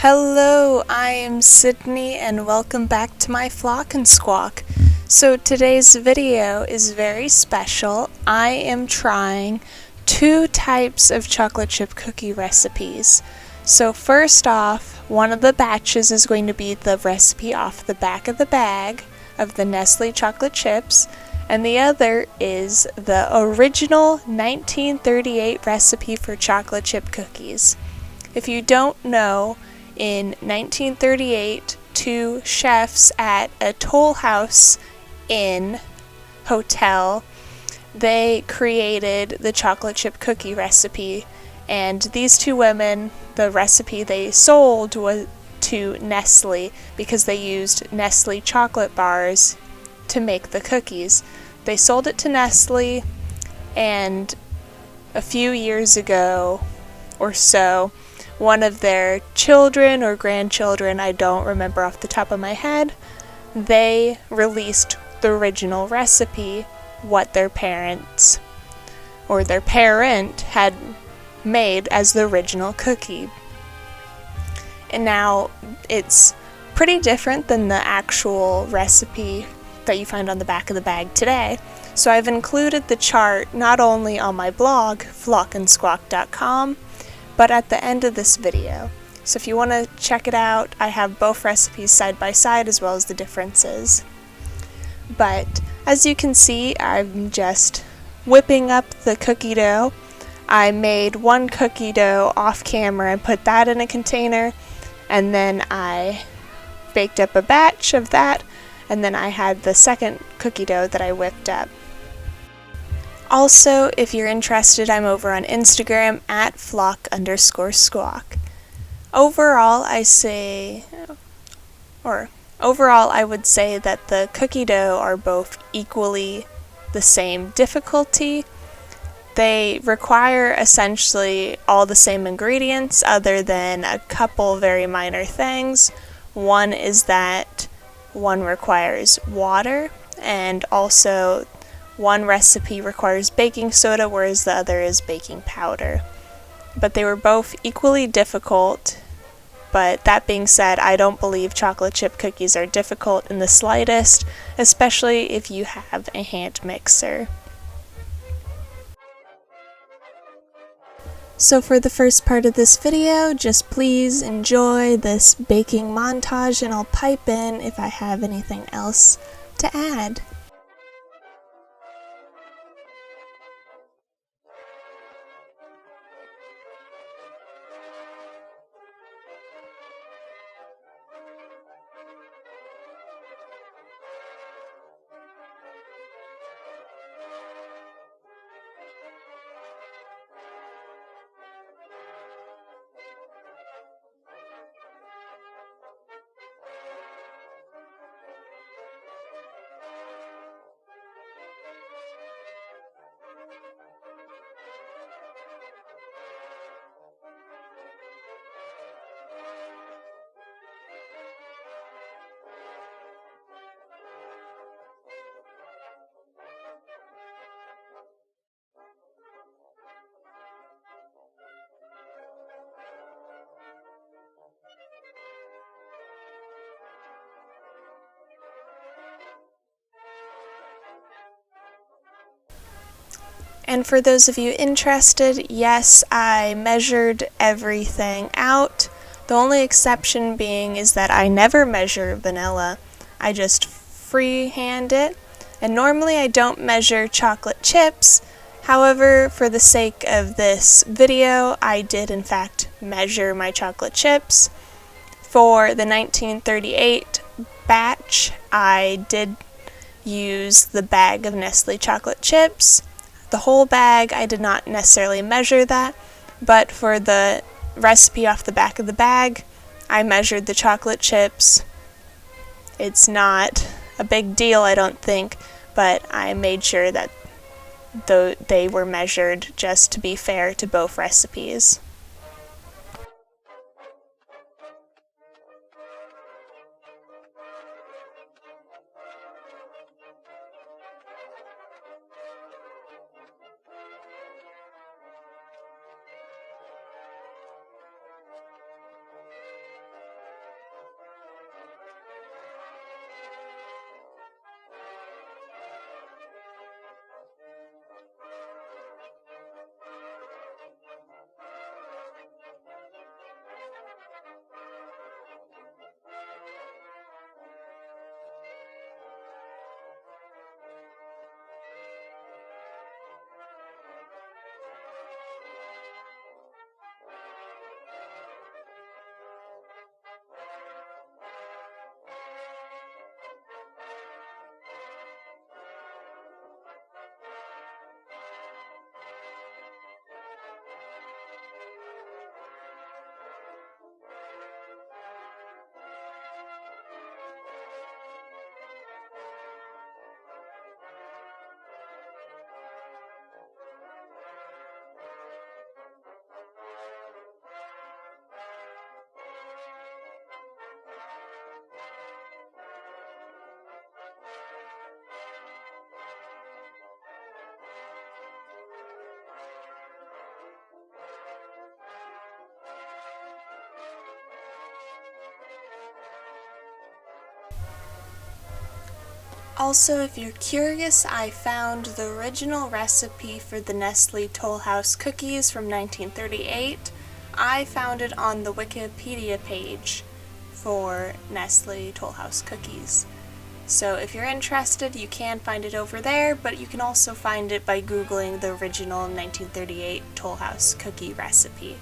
Hello, I am Sydney and welcome back to my Flock and Squawk. So today's video is very special. I am trying two types of chocolate chip cookie recipes. So first off, one of the batches is going to be the recipe off the back of the bag of the Nestle chocolate chips, and the other is the original 1938 recipe for chocolate chip cookies. If you don't know, in 1938, two chefs at a Toll House Inn hotel, they created the chocolate chip cookie recipe, and these two women, the recipe they sold was to Nestle because they used Nestle chocolate bars to make the cookies. They sold it to Nestle, and a few years ago or so, one of their children or grandchildren, I don't remember off the top of my head, they released the original recipe, what their parents or their parent had made as the original cookie. And now it's pretty different than the actual recipe that you find on the back of the bag today. So I've included the chart not only on my blog, flockandsquawk.com, but at the end of this video. So if you want to check it out, I have both recipes side by side as well as the differences. But as you can see, I'm just whipping up the cookie dough. I made one cookie dough off camera and put that in a container, and then I baked up a batch of that, and then I had the second cookie dough that I whipped up. Also, if you're interested, I'm over on Instagram at flock_squawk. Overall, I would say that the cookie dough are both equally the same difficulty. They require essentially all the same ingredients other than a couple very minor things. One is that one requires water, and also one recipe requires baking soda, whereas the other is baking powder. But they were both equally difficult. But that being said, I don't believe chocolate chip cookies are difficult in the slightest, especially if you have a hand mixer. So for the first part of this video, just please enjoy this baking montage, and I'll pipe in if I have anything else to add. And for those of you interested, yes, I measured everything out. The only exception being is that I never measure vanilla. I just freehand it. And normally I don't measure chocolate chips. However, for the sake of this video, I did in fact measure my chocolate chips. For the 1938 batch, I did use the bag of Nestle chocolate chips. The whole bag, I did not necessarily measure that, but for the recipe off the back of the bag, I measured the chocolate chips. It's not a big deal, I don't think, but I made sure that they were measured just to be fair to both recipes. Also, if you're curious, I found the original recipe for the Nestle Toll House cookies from 1938. I found it on the Wikipedia page for Nestle Toll House cookies. So if you're interested, you can find it over there, but you can also find it by Googling the original 1938 Toll House cookie recipe.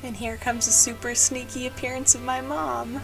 And here comes a super sneaky appearance of my mom.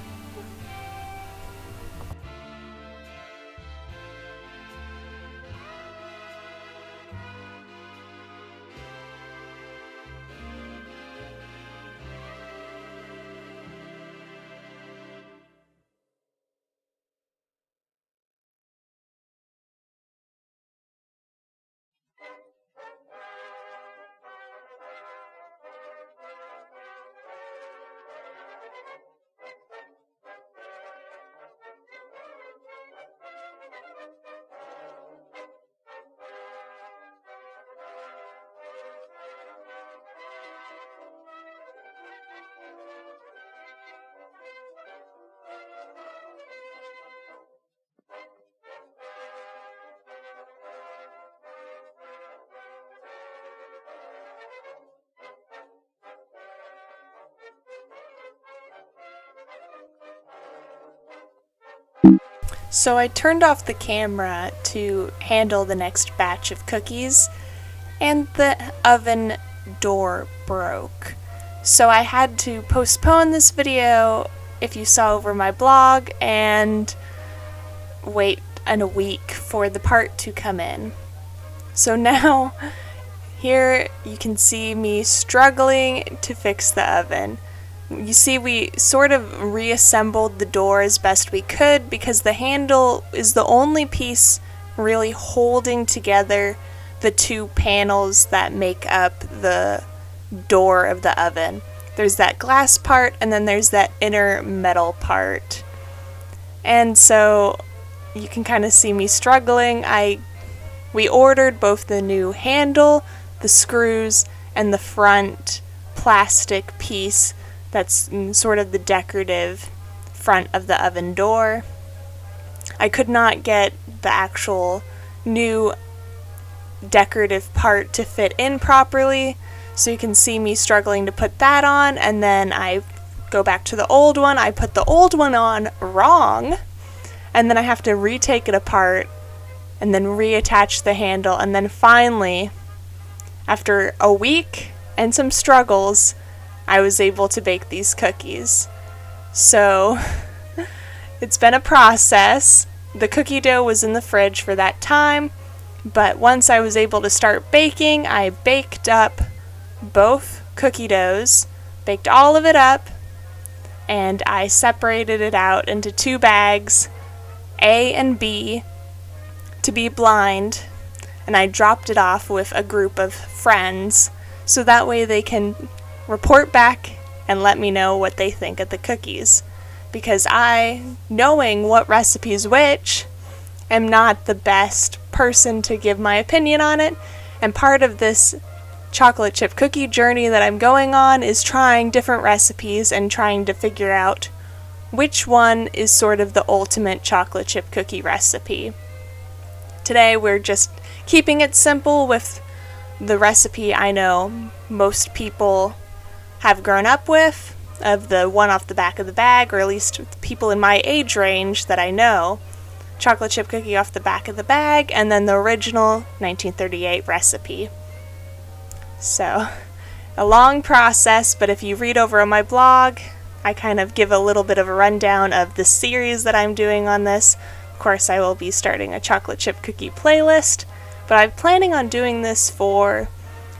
So I turned off the camera to handle the next batch of cookies, and the oven door broke. So I had to postpone this video, if you saw over my blog, and wait a week for the part to come in. So now, here you can see me struggling to fix the oven. You see, we sort of reassembled the door as best we could because the handle is the only piece really holding together the two panels that make up the door of the oven. There's that glass part and then there's that inner metal part. And so you can kind of see me struggling. We ordered both the new handle, the screws, and the front plastic piece that's sort of the decorative front of the oven door. I could not get the actual new decorative part to fit in properly, so you can see me struggling to put that on, and then I go back to the old one. I put the old one on wrong, and then I have to retake it apart and then reattach the handle, and then finally, after a week and some struggles, I was able to bake these cookies. So it's been a process. The cookie dough was in the fridge for that time, but once I was able to start baking, I baked up both cookie doughs, baked all of it up, and I separated it out into two bags, A and B, to be blind, and I dropped it off with a group of friends so that way they can report back and let me know what they think of the cookies, because I, knowing what recipe's which, am not the best person to give my opinion on it, and part of this chocolate chip cookie journey that I'm going on is trying different recipes and trying to figure out which one is sort of the ultimate chocolate chip cookie recipe. Today we're just keeping it simple with the recipe I know most people have grown up with, of the one off the back of the bag, or at least people in my age range that I know. Chocolate chip cookie off the back of the bag, and then the original 1938 recipe. So, a long process, but if you read over on my blog, I kind of give a little bit of a rundown of the series that I'm doing on this. Of course, I will be starting a chocolate chip cookie playlist, but I'm planning on doing this for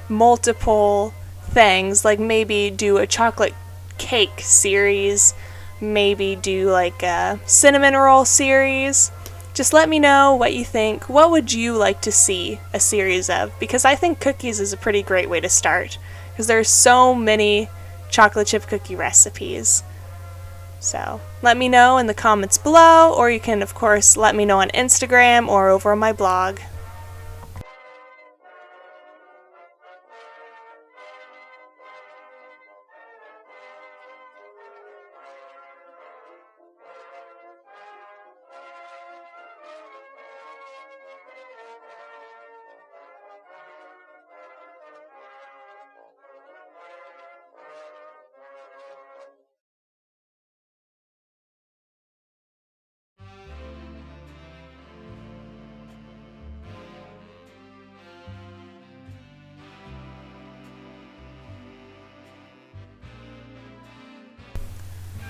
multiple things, like maybe do a chocolate cake series, maybe do like a cinnamon roll series. Just let me know what you think. What would you like to see a series of? Because I think cookies is a pretty great way to start, because there's so many chocolate chip cookie recipes. So let me know in the comments below, or you can of course let me know on Instagram or over on my blog.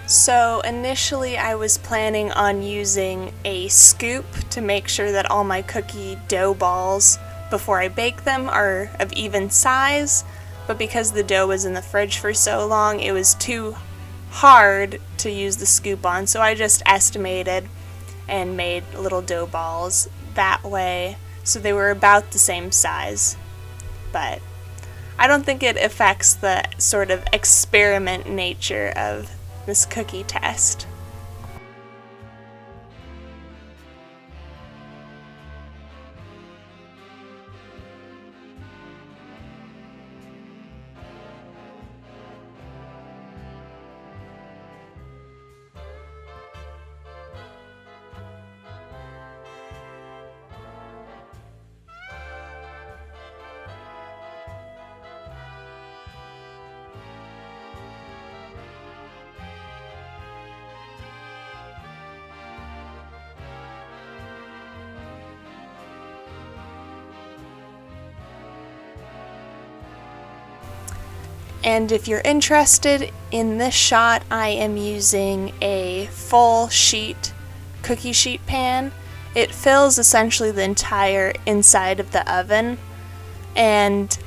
So initially I was planning on using a scoop to make sure that all my cookie dough balls before I bake them are of even size, but because the dough was in the fridge for so long, it was too hard to use the scoop on, so I just estimated and made little dough balls that way, so they were about the same size. But I don't think it affects the sort of experiment nature of this cookie test. And if you're interested in this shot, I am using a full sheet cookie sheet pan. It fills essentially the entire inside of the oven, and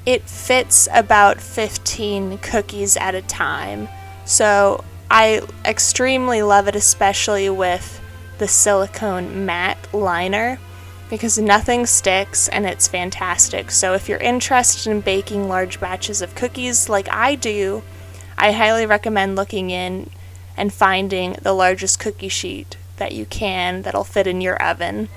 it fits about 15 cookies at a time. So I extremely love it, especially with the silicone matte liner, because nothing sticks and it's fantastic. So if you're interested in baking large batches of cookies like I do, I highly recommend looking in and finding the largest cookie sheet that you can that'll fit in your oven.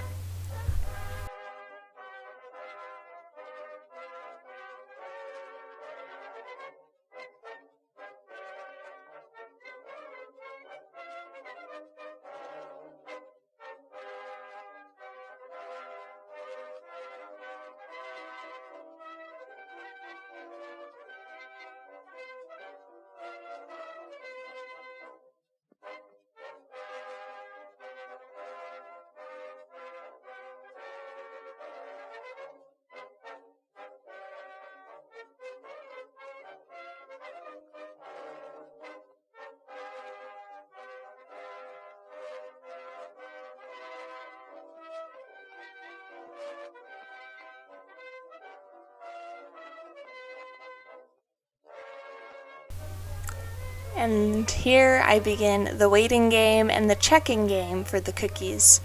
And here I begin the waiting game and the checking game for the cookies.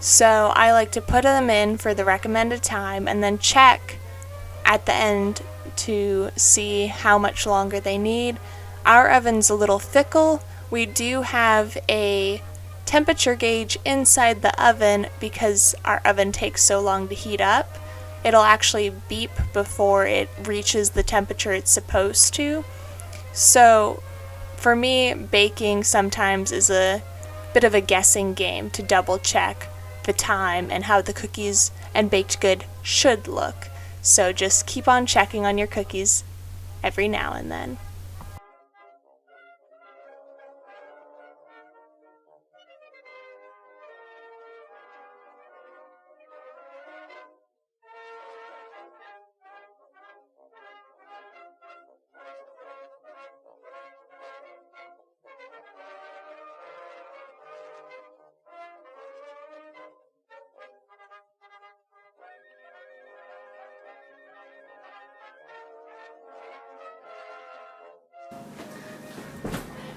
So I like to put them in for the recommended time and then check at the end to see how much longer they need. Our oven's a little fickle. We do have a temperature gauge inside the oven because our oven takes so long to heat up, it'll actually beep before it reaches the temperature it's supposed to. So for me, baking sometimes is a bit of a guessing game to double check the time and how the cookies and baked good should look. So just keep on checking on your cookies every now and then.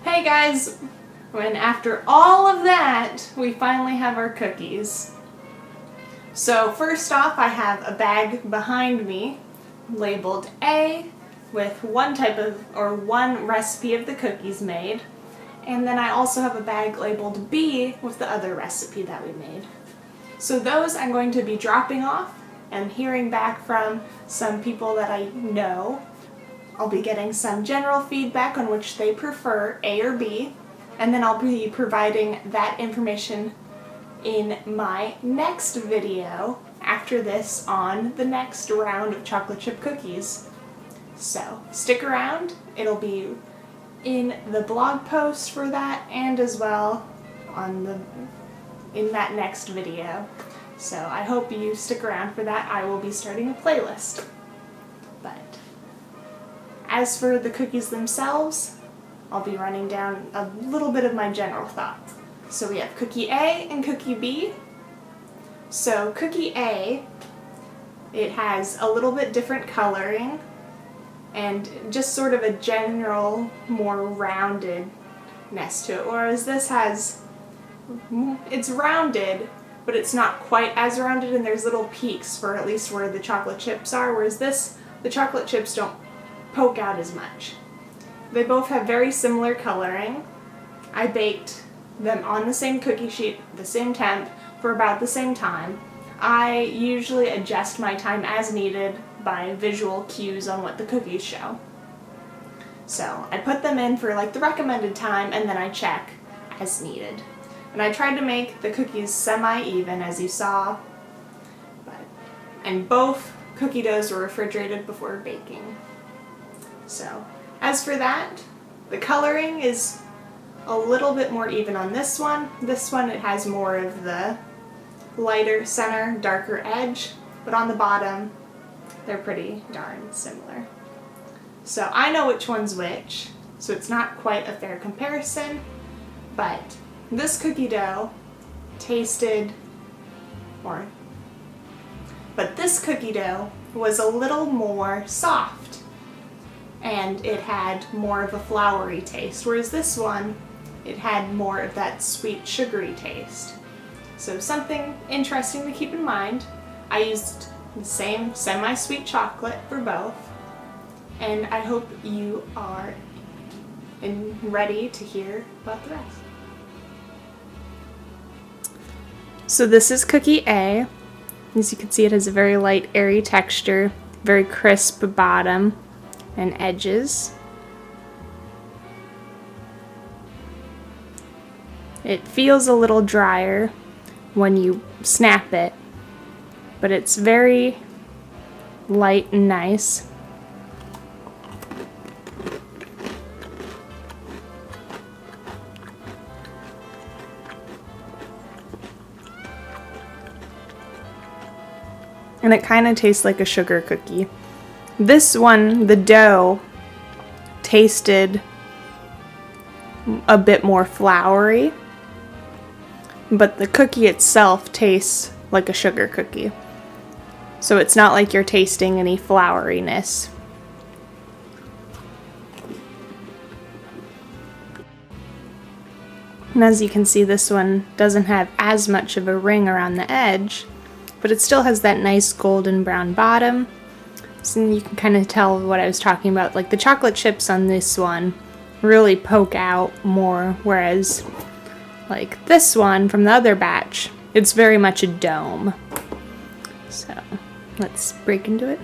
Hey guys, when after all of that, we finally have our cookies. So first off, I have a bag behind me labeled A with one recipe of the cookies made. And then I also have a bag labeled B with the other recipe that we made. So those I'm going to be dropping off and hearing back from some people that I know. I'll be getting some general feedback on which they prefer, A or B, and then I'll be providing that information in my next video after this on the next round of chocolate chip cookies. So stick around, it'll be in the blog post for that and as well in that next video. So I hope you stick around for that. I will be starting a playlist. But as for the cookies themselves, I'll be running down a little bit of my general thoughts. So we have cookie A and cookie B. So cookie A, it has a little bit different coloring and just sort of a general, more roundedness to it. Whereas this it's rounded, but it's not quite as rounded, and there's little peaks for at least where the chocolate chips are, whereas the chocolate chips don't poke out as much. They both have very similar coloring. I baked them on the same cookie sheet, the same temp, for about the same time. I usually adjust my time as needed by visual cues on what the cookies show. So I put them in for like the recommended time and then I check as needed. And I tried to make the cookies semi-even, as you saw, and both cookie doughs were refrigerated before baking. So as for that, the coloring is a little bit more even on this one. This one, it has more of the lighter center, darker edge, but on the bottom, they're pretty darn similar. So I know which one's which, so it's not quite a fair comparison, but this cookie dough this cookie dough was a little more soft, and it had more of a floury taste, whereas this one, it had more of that sweet, sugary taste. So something interesting to keep in mind, I used the same semi-sweet chocolate for both, and I hope you are ready to hear about the rest. So this is cookie A. As you can see, it has a very light, airy texture, very crisp bottom and edges. It feels a little drier when you snap it, but it's very light and nice. And it kind of tastes like a sugar cookie. This one, the dough, tasted a bit more floury, but the cookie itself tastes like a sugar cookie. So it's not like you're tasting any flouriness. And as you can see, this one doesn't have as much of a ring around the edge, but it still has that nice golden brown bottom. So you can kind of tell what I was talking about. Like the chocolate chips on this one really poke out more, whereas like this one from the other batch, it's very much a dome. So Let's break into it.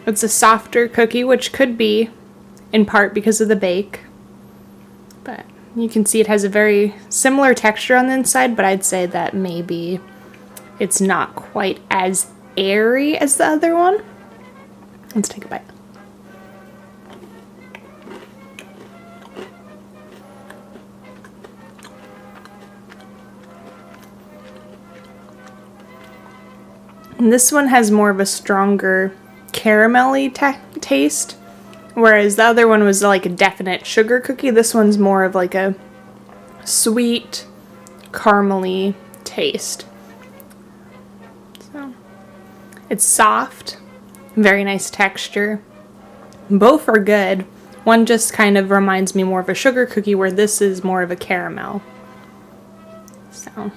It's a softer cookie, which could be in part because of the bake. But you can see it has a very similar texture on the inside, but I'd say that maybe it's not quite as airy as the other one. Let's take a bite. And this one has more of a stronger caramelly taste, whereas the other one was like a definite sugar cookie. This one's more of like a sweet, caramely taste. So it's soft, very nice texture. Both are good. One just kind of reminds me more of a sugar cookie, where this is more of a caramel. So